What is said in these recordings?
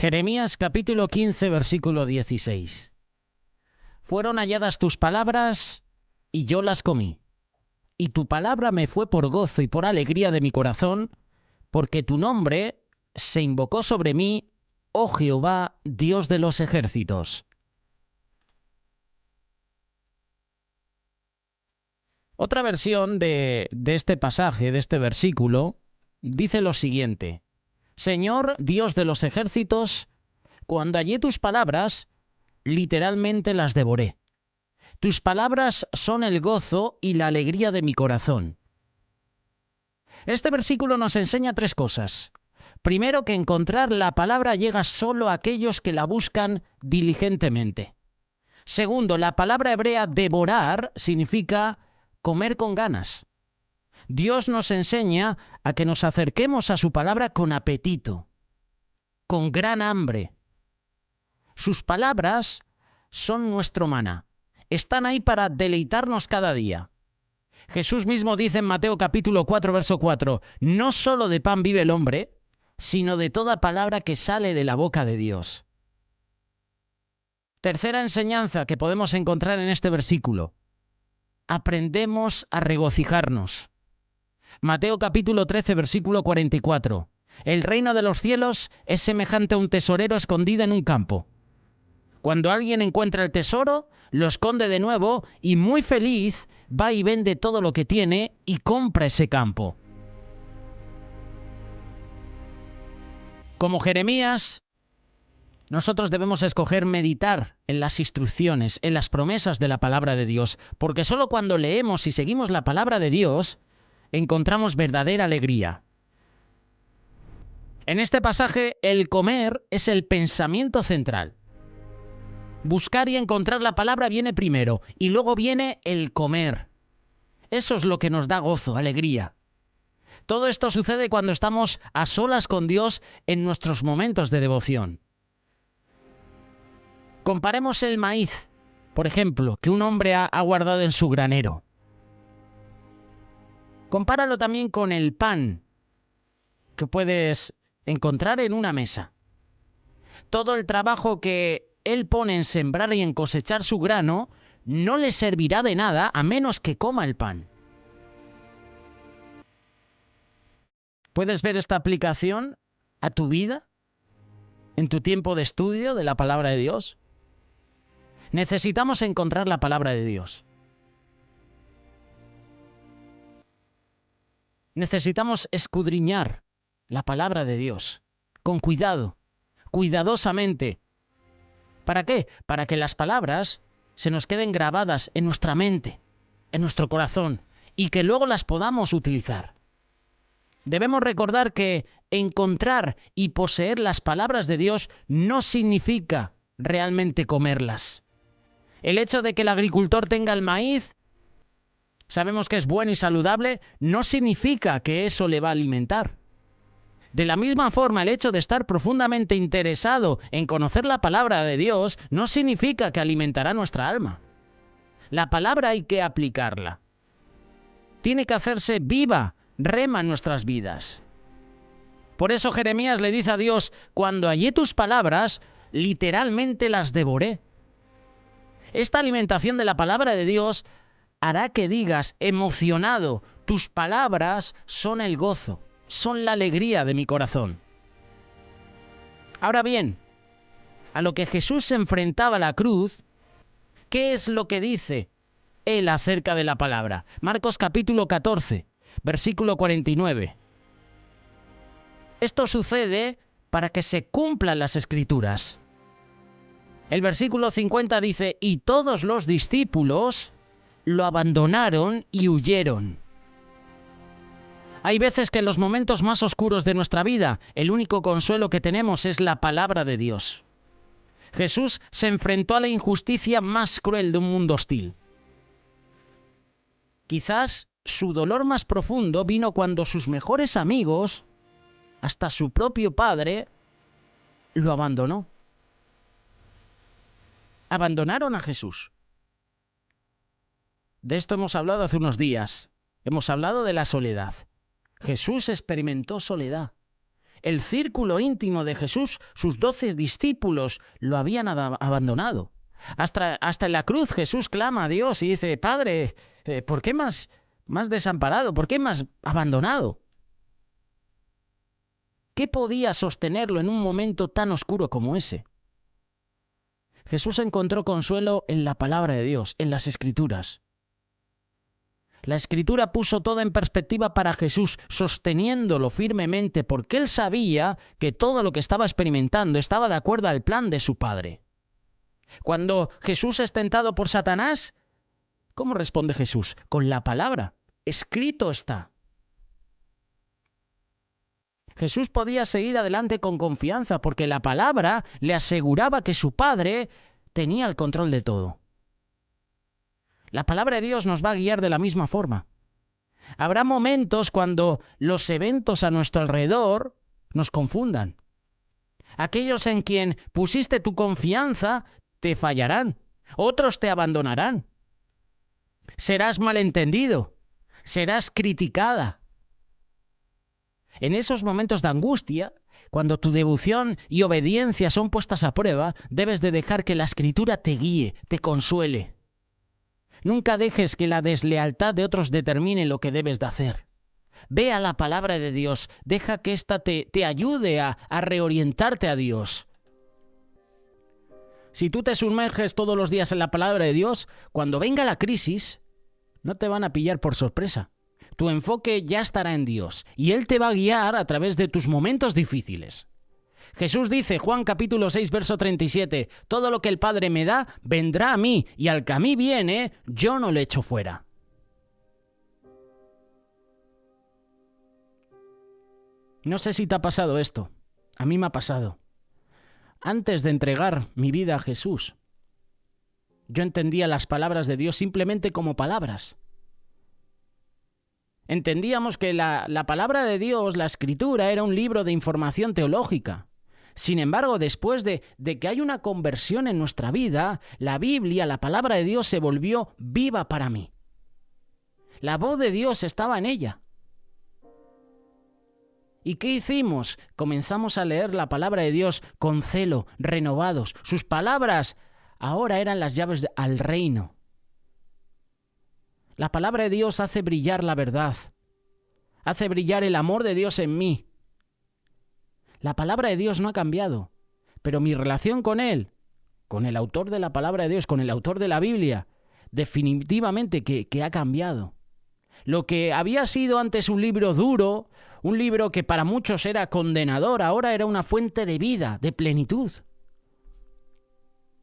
Jeremías capítulo 15, versículo 16. Fueron halladas tus palabras y yo las comí. Y tu palabra me fue por gozo y por alegría de mi corazón, porque tu nombre se invocó sobre mí, oh Jehová, Dios de los ejércitos. Otra versión de este pasaje, de este versículo, dice lo siguiente: Señor, Dios de los ejércitos, cuando hallé tus palabras, literalmente las devoré. Tus palabras son el gozo y la alegría de mi corazón. Este versículo nos enseña tres cosas. Primero, que encontrar la palabra llega solo a aquellos que la buscan diligentemente. Segundo, la palabra hebrea devorar significa comer con ganas. Dios nos enseña a que nos acerquemos a su palabra con apetito, con gran hambre. Sus palabras son nuestro maná. Están ahí para deleitarnos cada día. Jesús mismo dice en Mateo capítulo 4, verso 4, no solo de pan vive el hombre, sino de toda palabra que sale de la boca de Dios. Tercera enseñanza que podemos encontrar en este versículo. Aprendemos a regocijarnos. Mateo capítulo 13, versículo 44. El reino de los cielos es semejante a un tesorero escondido en un campo. Cuando alguien encuentra el tesoro, lo esconde de nuevo y muy feliz va y vende todo lo que tiene y compra ese campo. Como Jeremías, nosotros debemos escoger meditar en las instrucciones, en las promesas de la palabra de Dios, porque solo cuando leemos y seguimos la palabra de Dios, encontramos verdadera alegría. En este pasaje, el comer es el pensamiento central. Buscar y encontrar la palabra viene primero, y luego viene el comer. Eso es lo que nos da gozo, alegría. Todo esto sucede cuando estamos a solas con Dios en nuestros momentos de devoción. Comparemos el maíz, por ejemplo, que un hombre ha guardado en su granero. Compáralo también con el pan que puedes encontrar en una mesa. Todo el trabajo que él pone en sembrar y en cosechar su grano no le servirá de nada a menos que coma el pan. ¿Puedes ver esta aplicación a tu vida? ¿En tu tiempo de estudio de la palabra de Dios? Necesitamos encontrar la palabra de Dios. Necesitamos escudriñar la palabra de Dios con cuidado, cuidadosamente. ¿Para qué? Para que las palabras se nos queden grabadas en nuestra mente, en nuestro corazón, y que luego las podamos utilizar. Debemos recordar que encontrar y poseer las palabras de Dios no significa realmente comerlas. El hecho de que el agricultor tenga el maíz, sabemos que es bueno y saludable, no significa que eso le va a alimentar. De la misma forma, el hecho de estar profundamente interesado en conocer la palabra de Dios no significa que alimentará nuestra alma. La palabra hay que aplicarla. Tiene que hacerse viva, rema en nuestras vidas. Por eso Jeremías le dice a Dios, cuando hallé tus palabras, literalmente las devoré. Esta alimentación de la palabra de Dios hará que digas, emocionado, tus palabras son el gozo, son la alegría de mi corazón. Ahora bien, a lo que Jesús se enfrentaba a la cruz, ¿qué es lo que dice él acerca de la palabra? Marcos capítulo 14, versículo 49. Esto sucede para que se cumplan las Escrituras. El versículo 50 dice, y todos los discípulos lo abandonaron y huyeron. Hay veces que en los momentos más oscuros de nuestra vida, el único consuelo que tenemos es la palabra de Dios. Jesús se enfrentó a la injusticia más cruel de un mundo hostil. Quizás su dolor más profundo vino cuando sus mejores amigos, hasta su propio padre, lo abandonó. Abandonaron a Jesús. De esto hemos hablado hace unos días. Hemos hablado de la soledad. Jesús experimentó soledad. El círculo íntimo de Jesús, sus 12 discípulos, lo habían abandonado. Hasta en la cruz Jesús clama a Dios y dice, Padre, ¿por qué más desamparado? ¿Por qué más abandonado? ¿Qué podía sostenerlo en un momento tan oscuro como ese? Jesús encontró consuelo en la palabra de Dios, en las Escrituras. La Escritura puso todo en perspectiva para Jesús, sosteniéndolo firmemente, porque él sabía que todo lo que estaba experimentando estaba de acuerdo al plan de su Padre. Cuando Jesús es tentado por Satanás, ¿cómo responde Jesús? Con la palabra. Escrito está. Jesús podía seguir adelante con confianza porque la palabra le aseguraba que su Padre tenía el control de todo. La palabra de Dios nos va a guiar de la misma forma. Habrá momentos cuando los eventos a nuestro alrededor nos confundan. Aquellos en quien pusiste tu confianza te fallarán, otros te abandonarán. Serás malentendido, serás criticada. En esos momentos de angustia, cuando tu devoción y obediencia son puestas a prueba, debes de dejar que la Escritura te guíe, te consuele. Nunca dejes que la deslealtad de otros determine lo que debes de hacer. Ve a la palabra de Dios, deja que ésta te ayude a reorientarte a Dios. Si tú te sumerges todos los días en la palabra de Dios, cuando venga la crisis, no te van a pillar por sorpresa. Tu enfoque ya estará en Dios y Él te va a guiar a través de tus momentos difíciles. Jesús dice, Juan capítulo 6, verso 37, todo lo que el Padre me da, vendrá a mí, y al que a mí viene, yo no le echo fuera. No sé si te ha pasado esto. A mí me ha pasado. Antes de entregar mi vida a Jesús, yo entendía las palabras de Dios simplemente como palabras. Entendíamos que la palabra de Dios, la Escritura, era un libro de información teológica. Sin embargo, después de que hay una conversión en nuestra vida, la Biblia, la palabra de Dios, se volvió viva para mí. La voz de Dios estaba en ella. ¿Y qué hicimos? Comenzamos a leer la palabra de Dios con celo, renovados. Sus palabras ahora eran las llaves al reino. La palabra de Dios hace brillar la verdad. Hace brillar el amor de Dios en mí. La palabra de Dios no ha cambiado, pero mi relación con Él, con el autor de la palabra de Dios, con el autor de la Biblia, definitivamente que ha cambiado. Lo que había sido antes un libro duro, un libro que para muchos era condenador, ahora era una fuente de vida, de plenitud.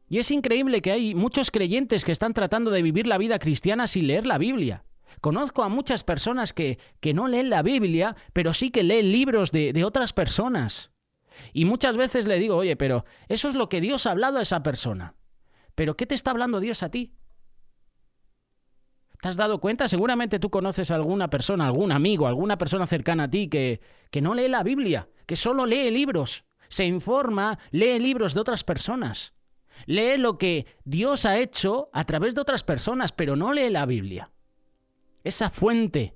Y es increíble que hay muchos creyentes que están tratando de vivir la vida cristiana sin leer la Biblia. Conozco a muchas personas que no leen la Biblia, pero sí que leen libros de otras personas. Y muchas veces le digo, oye, pero eso es lo que Dios ha hablado a esa persona. ¿Pero qué te está hablando Dios a ti? ¿Te has dado cuenta? Seguramente tú conoces a alguna persona, algún amigo, alguna persona cercana a ti que no lee la Biblia, que solo lee libros, se informa, lee libros de otras personas. Lee lo que Dios ha hecho a través de otras personas, pero no lee la Biblia. Esa fuente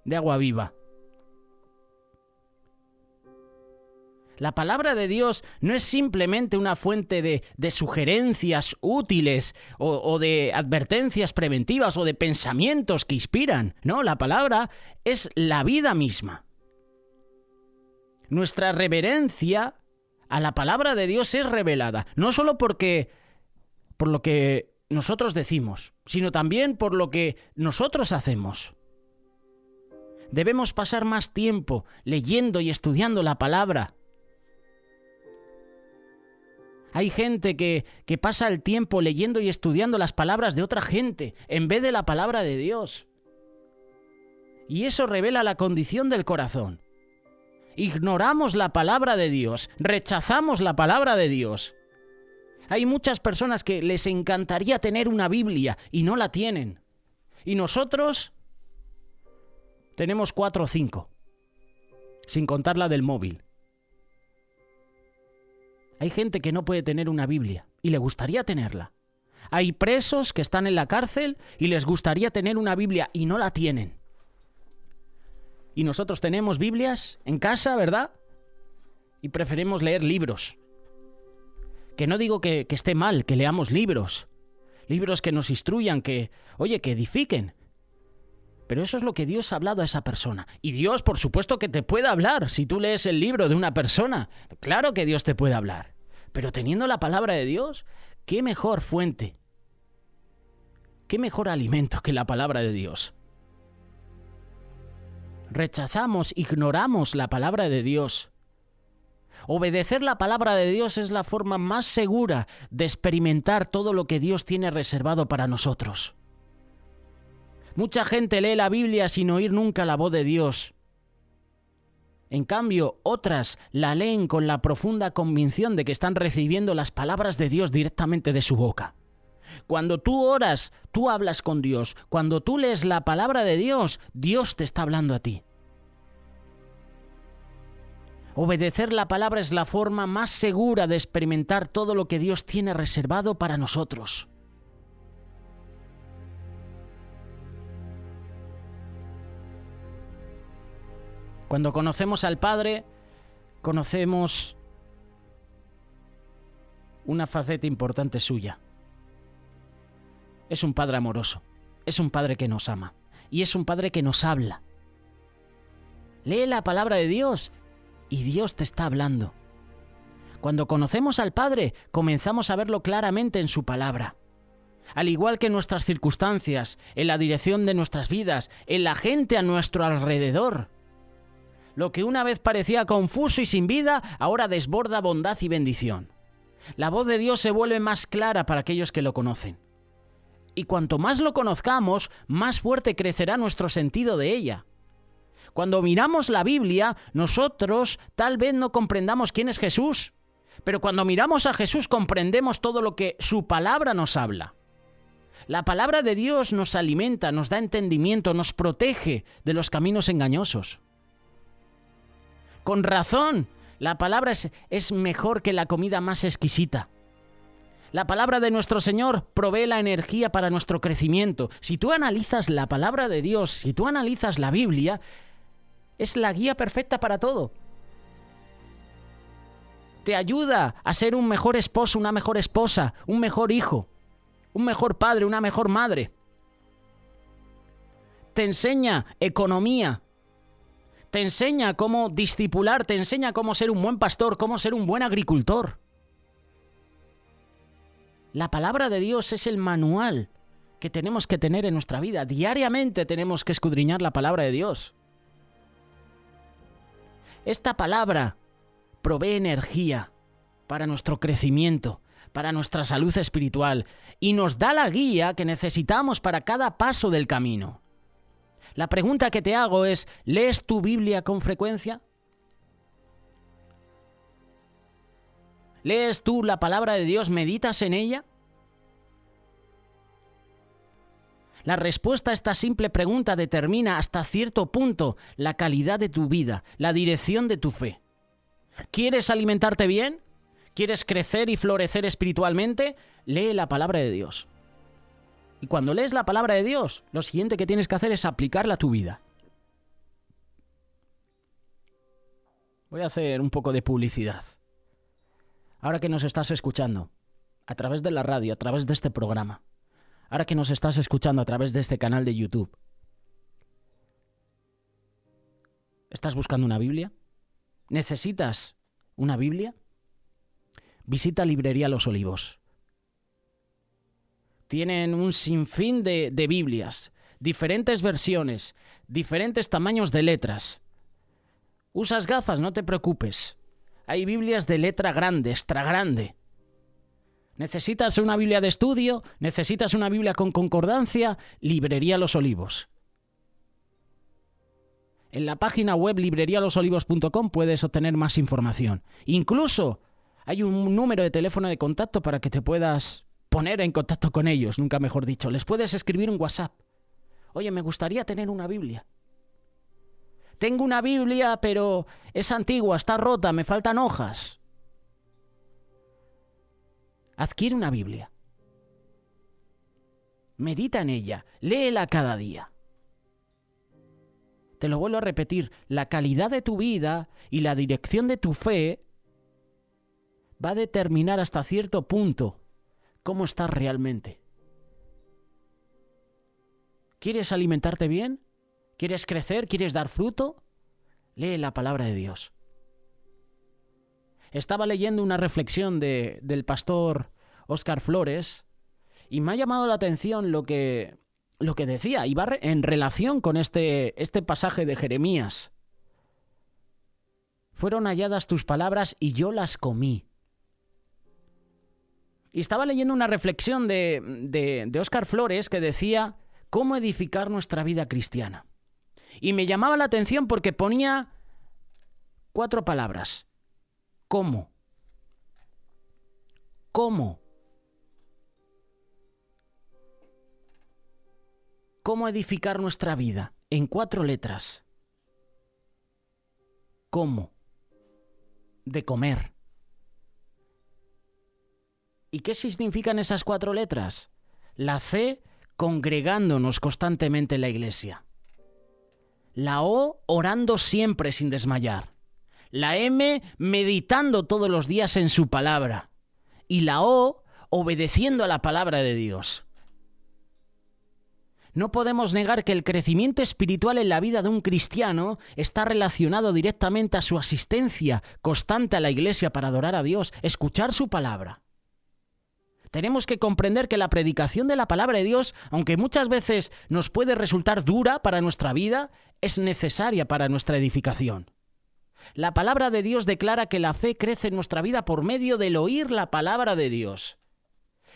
de agua viva. La palabra de Dios no es simplemente una fuente de sugerencias útiles o de advertencias preventivas o de pensamientos que inspiran. No, la palabra es la vida misma. Nuestra reverencia a la palabra de Dios es revelada, no solo por lo que nosotros decimos, sino también por lo que nosotros hacemos. Debemos pasar más tiempo leyendo y estudiando la palabra. Hay gente que pasa el tiempo leyendo y estudiando las palabras de otra gente en vez de la palabra de Dios. Y eso revela la condición del corazón. Ignoramos la palabra de Dios, rechazamos la palabra de Dios. Hay muchas personas que les encantaría tener una Biblia y no la tienen. Y nosotros tenemos 4 o 5, sin contar la del móvil. Hay gente que no puede tener una Biblia y le gustaría tenerla. Hay presos que están en la cárcel y les gustaría tener una Biblia y no la tienen. Y nosotros tenemos Biblias en casa, ¿verdad? Y preferimos leer libros. Que no digo que esté mal que leamos libros. Libros que nos instruyan, que edifiquen. Pero eso es lo que Dios ha hablado a esa persona. Y Dios, por supuesto, que te puede hablar si tú lees el libro de una persona. Claro que Dios te puede hablar. Pero teniendo la palabra de Dios, ¿qué mejor fuente? ¿Qué mejor alimento que la palabra de Dios? Rechazamos, ignoramos la palabra de Dios. Obedecer la palabra de Dios es la forma más segura de experimentar todo lo que Dios tiene reservado para nosotros. Mucha gente lee la Biblia sin oír nunca la voz de Dios. En cambio, otras la leen con la profunda convicción de que están recibiendo las palabras de Dios directamente de su boca. Cuando tú oras, tú hablas con Dios. Cuando tú lees la palabra de Dios, Dios te está hablando a ti. Obedecer la palabra es la forma más segura de experimentar todo lo que Dios tiene reservado para nosotros. Cuando conocemos al Padre, conocemos una faceta importante suya. Es un Padre amoroso, es un Padre que nos ama y es un Padre que nos habla. Lee la palabra de Dios y Dios te está hablando. Cuando conocemos al Padre, comenzamos a verlo claramente en su palabra. Al igual que en nuestras circunstancias, en la dirección de nuestras vidas, en la gente a nuestro alrededor. Lo que una vez parecía confuso y sin vida, ahora desborda bondad y bendición. La voz de Dios se vuelve más clara para aquellos que lo conocen. Y cuanto más lo conozcamos, más fuerte crecerá nuestro sentido de ella. Cuando miramos la Biblia, nosotros tal vez no comprendamos quién es Jesús, pero cuando miramos a Jesús comprendemos todo lo que su palabra nos habla. La palabra de Dios nos alimenta, nos da entendimiento, nos protege de los caminos engañosos. Con razón, la palabra es mejor que la comida más exquisita. La palabra de nuestro Señor provee la energía para nuestro crecimiento. Si tú analizas la palabra de Dios, si tú analizas la Biblia, es la guía perfecta para todo. Te ayuda a ser un mejor esposo, una mejor esposa, un mejor hijo, un mejor padre, una mejor madre. Te enseña economía. Te enseña cómo discipular, te enseña cómo ser un buen pastor, cómo ser un buen agricultor. La palabra de Dios es el manual que tenemos que tener en nuestra vida. Diariamente tenemos que escudriñar la palabra de Dios. Esta palabra provee energía para nuestro crecimiento, para nuestra salud espiritual y nos da la guía que necesitamos para cada paso del camino. La pregunta que te hago es, ¿lees tu Biblia con frecuencia? ¿Lees tú la palabra de Dios? ¿Meditas en ella? La respuesta a esta simple pregunta determina hasta cierto punto la calidad de tu vida, la dirección de tu fe. ¿Quieres alimentarte bien? ¿Quieres crecer y florecer espiritualmente? Lee la palabra de Dios. Y cuando lees la palabra de Dios, lo siguiente que tienes que hacer es aplicarla a tu vida. Voy a hacer un poco de publicidad. Ahora que nos estás escuchando, a través de la radio, a través de este programa, ahora que nos estás escuchando a través de este canal de YouTube, ¿estás buscando una Biblia? ¿Necesitas una Biblia? Visita Librería Los Olivos. Tienen un sinfín de Biblias, diferentes versiones, diferentes tamaños de letras. ¿Usas gafas? No te preocupes. Hay Biblias de letra grande, extra grande. ¿Necesitas una Biblia de estudio? ¿Necesitas una Biblia con concordancia? Librería Los Olivos. En la página web librerialosolivos.com puedes obtener más información. Incluso hay un número de teléfono de contacto para que te puedas poner en contacto con ellos, nunca mejor dicho. Les puedes escribir un WhatsApp. Oye, me gustaría tener una Biblia. Tengo una Biblia, pero es antigua, está rota, me faltan hojas. Adquiere una Biblia. Medita en ella, léela cada día. Te lo vuelvo a repetir, la calidad de tu vida y la dirección de tu fe va a determinar hasta cierto punto cómo estás realmente. ¿Quieres alimentarte bien? ¿Quieres crecer? ¿Quieres dar fruto? Lee la palabra de Dios. Estaba leyendo una reflexión del pastor Óscar Flores y me ha llamado la atención lo que decía, y va en relación con este pasaje de Jeremías. Fueron halladas tus palabras y yo las comí. Y estaba leyendo una reflexión de Óscar Flores que decía cómo edificar nuestra vida cristiana. Y me llamaba la atención porque ponía 4 palabras. ¿Cómo? ¿Cómo? ¿Cómo edificar nuestra vida? En 4 letras. ¿Cómo? De comer. ¿Y qué significan esas 4 letras? La C, congregándonos constantemente en la iglesia. La O, orando siempre sin desmayar. La M, meditando todos los días en su palabra. Y la O, obedeciendo a la palabra de Dios. No podemos negar que el crecimiento espiritual en la vida de un cristiano está relacionado directamente a su asistencia constante a la iglesia para adorar a Dios, escuchar su palabra. Tenemos que comprender que la predicación de la palabra de Dios, aunque muchas veces nos puede resultar dura para nuestra vida, es necesaria para nuestra edificación. La palabra de Dios declara que la fe crece en nuestra vida por medio del oír la palabra de Dios.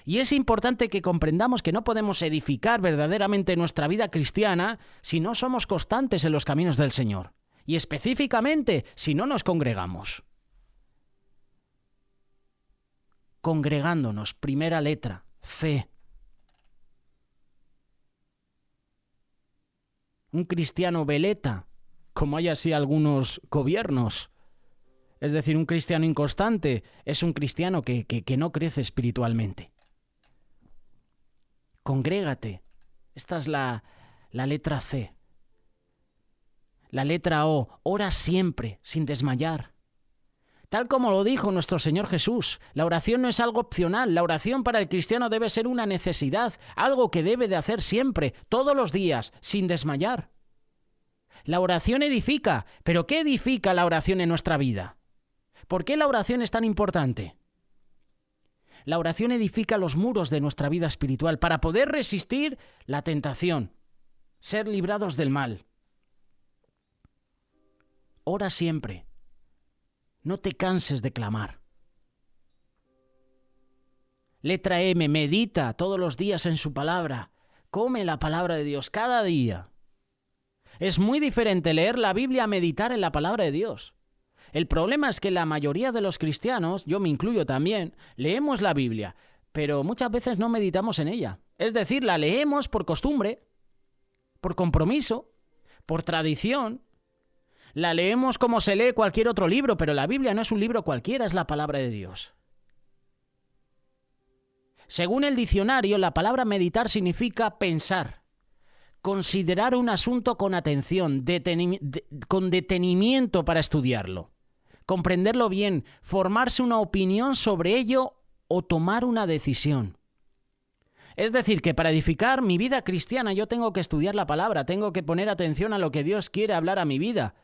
Y es importante que comprendamos que no podemos edificar verdaderamente nuestra vida cristiana si no somos constantes en los caminos del Señor. Y específicamente si no nos congregamos. Congregándonos, primera letra, C. Un cristiano veleta, como hay así algunos gobiernos. Es decir, un cristiano inconstante es un cristiano que no crece espiritualmente. Congrégate. Esta es la letra C. La letra O, ora siempre, sin desmayar. Tal como lo dijo nuestro Señor Jesús, la oración no es algo opcional, la oración para el cristiano debe ser una necesidad, algo que debe de hacer siempre, todos los días, sin desmayar. La oración edifica, pero ¿qué edifica la oración en nuestra vida? ¿Por qué la oración es tan importante? La oración edifica los muros de nuestra vida espiritual para poder resistir la tentación, ser librados del mal. Ora siempre. No te canses de clamar. Letra M, medita todos los días en su palabra. Come la palabra de Dios cada día. Es muy diferente leer la Biblia a meditar en la palabra de Dios. El problema es que la mayoría de los cristianos, yo me incluyo también, leemos la Biblia, pero muchas veces no meditamos en ella. Es decir, la leemos por costumbre, por compromiso, por tradición. La leemos como se lee cualquier otro libro, pero la Biblia no es un libro cualquiera, es la palabra de Dios. Según el diccionario, la palabra meditar significa pensar, considerar un asunto con atención, con detenimiento para estudiarlo, comprenderlo bien, formarse una opinión sobre ello o tomar una decisión. Es decir, que para edificar mi vida cristiana yo tengo que estudiar la palabra, tengo que poner atención a lo que Dios quiere hablar a mi vida.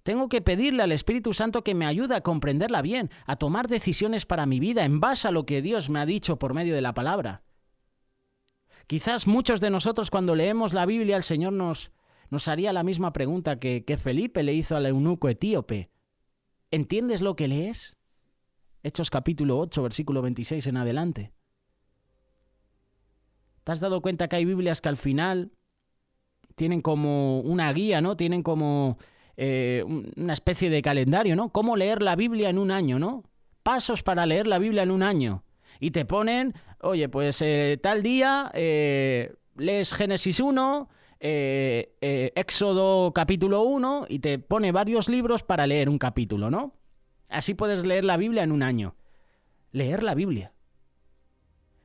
Tengo que pedirle al Espíritu Santo que me ayude a comprenderla bien, a tomar decisiones para mi vida en base a lo que Dios me ha dicho por medio de la palabra. Quizás muchos de nosotros cuando leemos la Biblia el Señor nos haría la misma pregunta que Felipe le hizo al eunuco etíope. ¿Entiendes lo que lees? Hechos capítulo 8, versículo 26 en adelante. ¿Te has dado cuenta que hay Biblias que al final tienen como una guía, ¿no? Tienen como una especie de calendario, ¿no? ¿Cómo leer la Biblia en un año, ¿no? Pasos para leer la Biblia en un año. Y te ponen, oye, pues tal día lees Génesis 1, Éxodo capítulo 1 y te pone varios libros para leer un capítulo, ¿no? Así puedes leer la Biblia en un año. Leer la Biblia.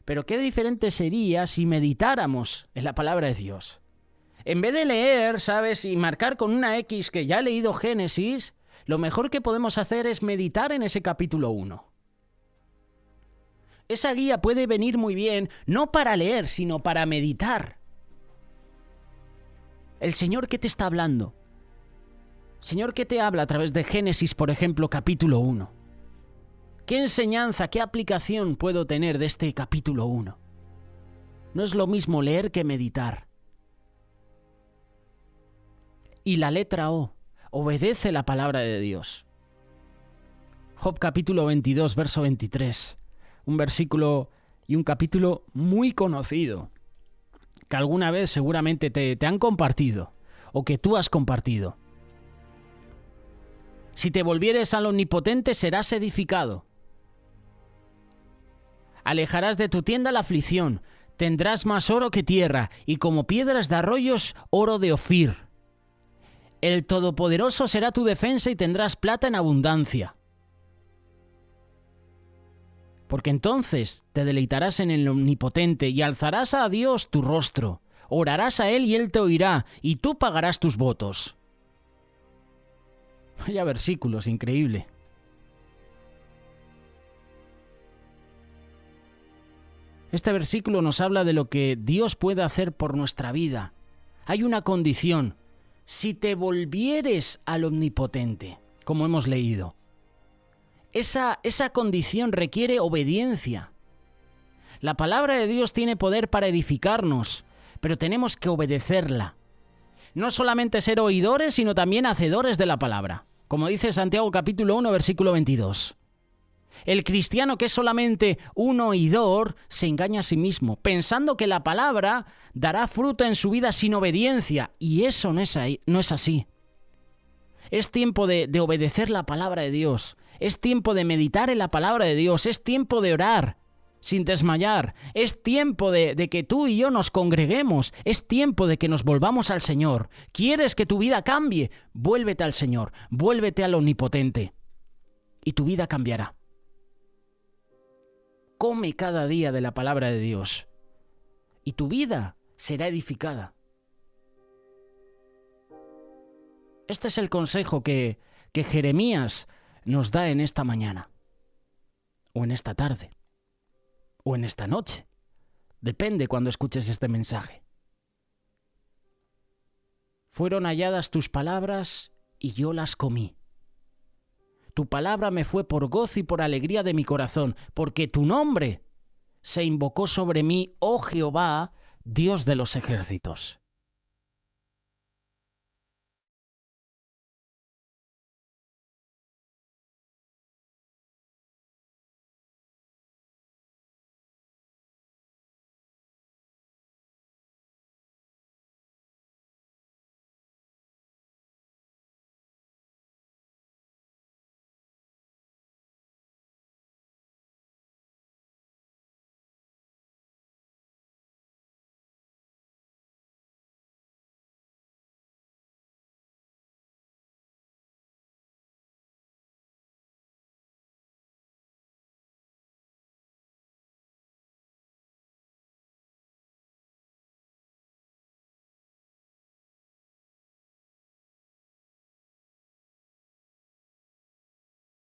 Pero qué diferente sería si meditáramos en la palabra de Dios. En vez de leer, ¿sabes? Y marcar con una X que ya he leído Génesis, lo mejor que podemos hacer es meditar en ese capítulo 1. Esa guía puede venir muy bien, no para leer, sino para meditar. El Señor, ¿qué te está hablando? Señor, ¿qué te habla a través de Génesis, por ejemplo, capítulo 1? ¿Qué enseñanza, qué aplicación puedo tener de este capítulo 1? No es lo mismo leer que meditar. Y la letra O, obedece la palabra de Dios. Job capítulo 22, verso 23. Un versículo y un capítulo muy conocido, que alguna vez seguramente te han compartido, o que tú has compartido. Si te volvieres al Omnipotente, serás edificado. Alejarás de tu tienda la aflicción, tendrás más oro que tierra, y como piedras de arroyos, oro de Ofir. El Todopoderoso será tu defensa y tendrás plata en abundancia. Porque entonces te deleitarás en el Omnipotente y alzarás a Dios tu rostro, orarás a Él y Él te oirá, y tú pagarás tus votos. Vaya versículos, increíble. Este versículo nos habla de lo que Dios puede hacer por nuestra vida. Hay una condición: si te volvieres al Omnipotente, como hemos leído. Esa condición requiere obediencia. La palabra de Dios tiene poder para edificarnos, pero tenemos que obedecerla. No solamente ser oidores, sino también hacedores de la palabra. Como dice Santiago capítulo 1, versículo 22. El cristiano que es solamente un oidor se engaña a sí mismo, pensando que la palabra dará fruto en su vida sin obediencia, y eso no es así. Es tiempo de obedecer la palabra de Dios. Es tiempo de meditar en la palabra de Dios. Es tiempo de orar sin desmayar. Es tiempo de que tú y yo nos congreguemos. Es tiempo de que nos volvamos al Señor. ¿Quieres que tu vida cambie? Vuélvete al Señor. Vuélvete al Omnipotente. Y tu vida cambiará. Come cada día de la palabra de Dios. Y tu vida será edificada. Este es el consejo que Jeremías nos da en esta mañana, o en esta tarde, o en esta noche. Depende cuando escuches este mensaje. Fueron halladas tus palabras y yo las comí. Tu palabra me fue por gozo y por alegría de mi corazón, porque tu nombre se invocó sobre mí, oh Jehová, Dios de los ejércitos.